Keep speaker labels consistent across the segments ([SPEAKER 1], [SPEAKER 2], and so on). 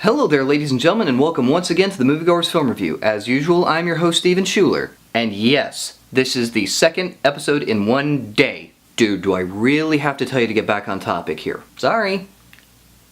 [SPEAKER 1] Hello there, ladies and gentlemen, and welcome once again to the Moviegoers Film Review. As usual, I'm your host, Steven Schuler. And yes, this is the second episode in one day. Dude, do I really have to tell you to get back on topic here? Sorry.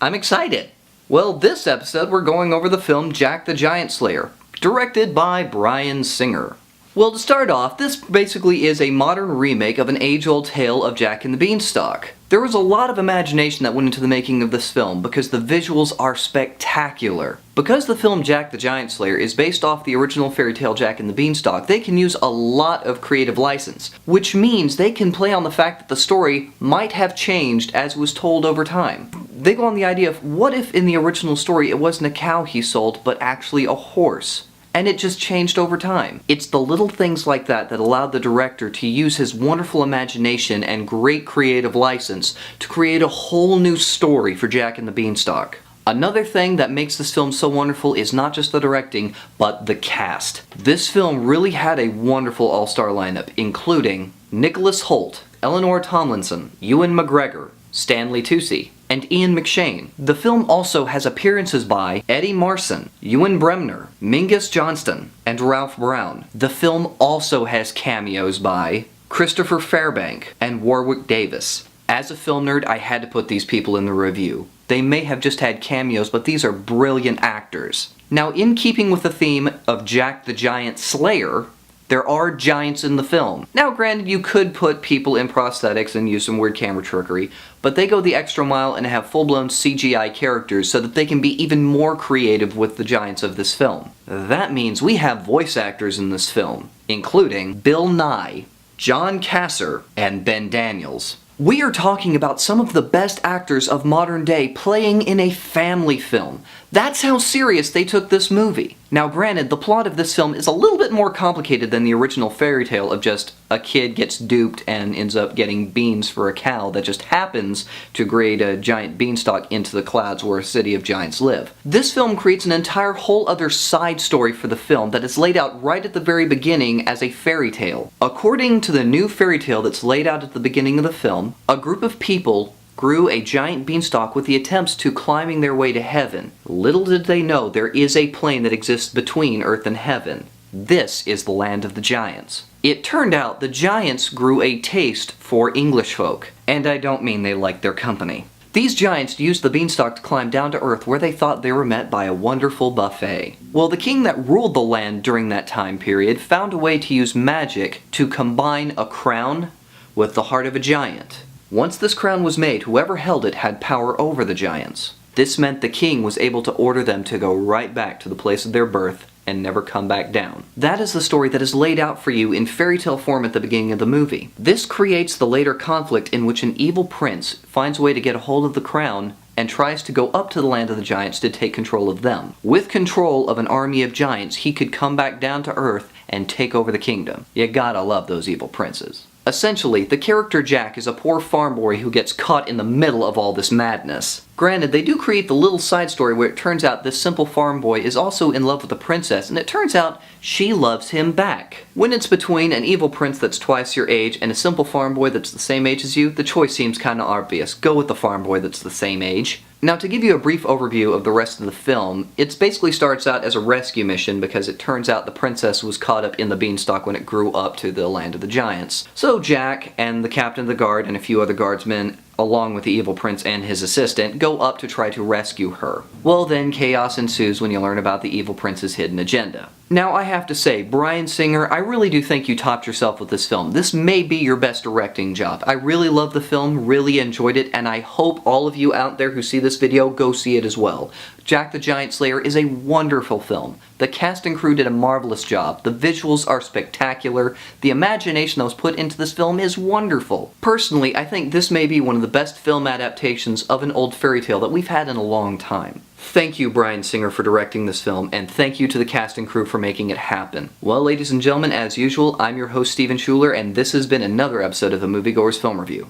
[SPEAKER 1] I'm excited. Well, this episode we're going over the film Jack the Giant Slayer, directed by Bryan Singer. Well, to start off, this basically is a modern remake of an age-old tale of Jack and the Beanstalk. There was a lot of imagination that went into the making of this film because the visuals are spectacular. Because the film Jack the Giant Slayer is based off the original fairy tale Jack and the Beanstalk, they can use a lot of creative license, which means they can play on the fact that the story might have changed as was told over time. They go on the idea of what if in the original story it wasn't a cow he sold, but actually a horse? And it just changed over time. It's the little things like that that allowed the director to use his wonderful imagination and great creative license to create a whole new story for Jack and the Beanstalk. Another thing that makes this film so wonderful is not just the directing, but the cast. This film really had a wonderful all-star lineup, including Nicholas Hoult, Eleanor Tomlinson, Ewan McGregor, Stanley Tucci, and Ian McShane. The film also has appearances by Eddie Marsan, Ewan Bremner, Mingus Johnston, and Ralph Brown. The film also has cameos by Christopher Fairbank and Warwick Davis. As a film nerd, I had to put these people in the review. They may have just had cameos, but these are brilliant actors. Now, in keeping with the theme of Jack the Giant Slayer, there are giants in the film. Now granted, you could put people in prosthetics and use some weird camera trickery, but they go the extra mile and have full-blown CGI characters so that they can be even more creative with the giants of this film. That means we have voice actors in this film, including Bill Nye, John Kasser, and Ben Daniels. We are talking about some of the best actors of modern day playing in a family film. That's how serious they took this movie. Now granted, the plot of this film is a little bit more complicated than the original fairy tale of just a kid gets duped and ends up getting beans for a cow that just happens to grade a giant beanstalk into the clouds where a city of giants live. This film creates an entire whole other side story for the film that is laid out right at the very beginning as a fairy tale. According to the new fairy tale that's laid out at the beginning of the film, a group of people grew a giant beanstalk with the attempts to climbing their way to heaven. Little did they know there is a plane that exists between Earth and heaven. This is the land of the giants. It turned out the giants grew a taste for English folk, and I don't mean they liked their company. These giants used the beanstalk to climb down to Earth where they thought they were met by a wonderful buffet. Well, the king that ruled the land during that time period found a way to use magic to combine a crown with the heart of a giant. Once this crown was made, whoever held it had power over the giants. This meant the king was able to order them to go right back to the place of their birth and never come back down. That is the story that is laid out for you in fairy tale form at the beginning of the movie. This creates the later conflict in which an evil prince finds a way to get a hold of the crown and tries to go up to the land of the giants to take control of them. With control of an army of giants, he could come back down to Earth and take over the kingdom. You gotta love those evil princes. Essentially, the character Jack is a poor farm boy who gets caught in the middle of all this madness. Granted, they do create the little side story where it turns out this simple farm boy is also in love with the princess, and it turns out she loves him back. When it's between an evil prince that's twice your age and a simple farm boy that's the same age as you, the choice seems kinda obvious. Go with the farm boy that's the same age. Now, to give you a brief overview of the rest of the film, it basically starts out as a rescue mission because it turns out the princess was caught up in the beanstalk when it grew up to the land of the giants. So Jack and the captain of the guard and a few other guardsmen, along with the evil prince and his assistant, go up to try to rescue her. Well, then chaos ensues when you learn about the evil prince's hidden agenda. Now, I have to say, Bryan Singer, I really do think you topped yourself with this film. This may be your best directing job. I really love the film, really enjoyed it, and I hope all of you out there who see this video go see it as well. Jack the Giant Slayer is a wonderful film. The cast and crew did a marvelous job. The visuals are spectacular. The imagination that was put into this film is wonderful. Personally, I think this may be one of the best film adaptations of an old fairy tale that we've had in a long time. Thank you, Bryan Singer, for directing this film, and thank you to the cast and crew for making it happen. Well, ladies and gentlemen, as usual, I'm your host, Steven Schuler, and this has been another episode of the Moviegoers Film Review.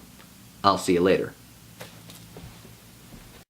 [SPEAKER 1] I'll see you later.